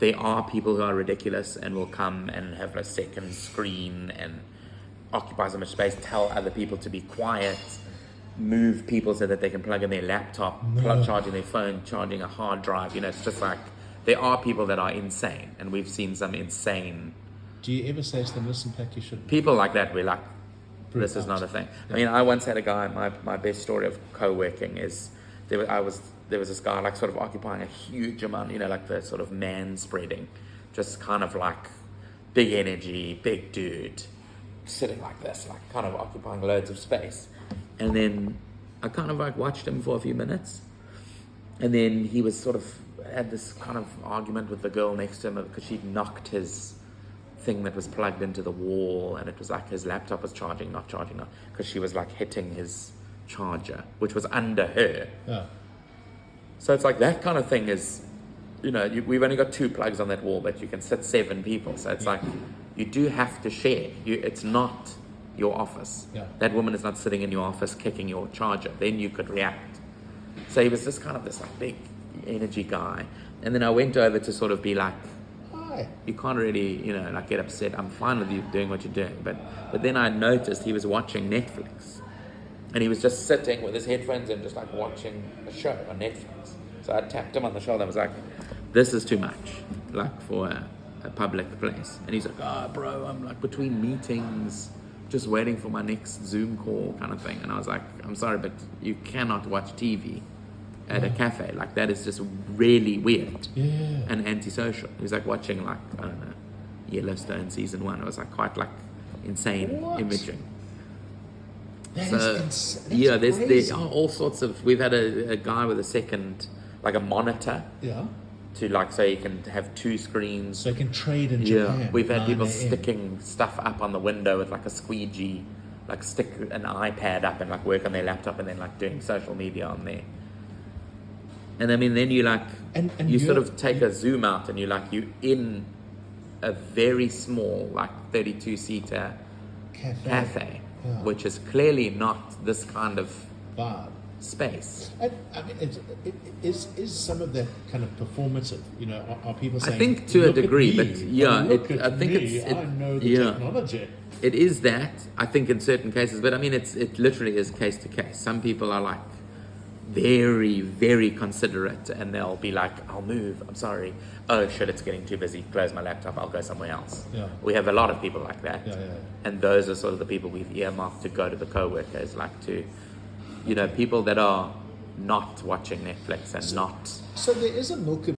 there are people who are ridiculous and will come and have a second screen and occupy so much space, tell other people to be quiet, move people so that they can plug in their laptop, charging their phone, charging a hard drive. It's just like, there are people that are insane, and we've seen some insane. Do you ever say to them, listen, Pat, you shouldn't? People like that, we're like, this is not a thing. Yeah. I mean, I once had a guy, my best story of co-working is, there was this guy like sort of occupying a huge amount, like the sort of man spreading, just kind of like big energy, big dude, sitting like this, like kind of occupying loads of space. And then I kind of like watched him for a few minutes, and then he was sort of had this kind of argument with the girl next to him because she'd knocked his thing that was plugged into the wall, and it was like his laptop was not charging, because she was like hitting his charger, which was under her. Yeah. So it's like that kind of thing is, we've only got 2 plugs on that wall, but you can sit 7 people. So it's like, you do have to share. It's not your office. Yeah. That woman is not sitting in your office kicking your charger. Then you could react. So he was just kind of this like big energy guy. And then I went over to sort of be like, Hi. you can't really, like get upset. I'm fine with you doing what you're doing. But then I noticed he was watching Netflix. And he was just sitting with his headphones and just like watching a show on Netflix. So I tapped him on the shoulder and was like, this is too much, like for a public place. And he's like, bro, I'm like between meetings, just waiting for my next Zoom call kind of thing. And I was like, I'm sorry, but you cannot watch TV at a cafe. Like that is just really weird and antisocial. He was like watching like, I don't know, Yellowstone season 1. It was like quite like insane imaging. That's there are all sorts of. We've had a guy with a second, like a monitor. Yeah. To like, so you can have 2 screens. So you can trade in Japan. We've had people sticking stuff up on the window with like a squeegee, like stick an iPad up and like work on their laptop and then like doing social media on there. And I mean, then you like, and you sort of take a zoom out and you in a very small, like 32-seater cafe. Yeah. Which is clearly not this kind of vibe space. I mean, it is some of that kind of performative. Are people saying? I think to a degree, but I know the technology. It is that, I think, in certain cases, but I mean, it literally is case to case. Some people are like very, very considerate, and they'll be like, I'll move, I'm sorry. Oh shit, it's getting too busy. Close my laptop, I'll go somewhere else. Yeah. We have a lot of people like that. Yeah. And those are sort of the people we've earmarked to go to the co-workers, like to, people that are not watching Netflix and not. So there is a milk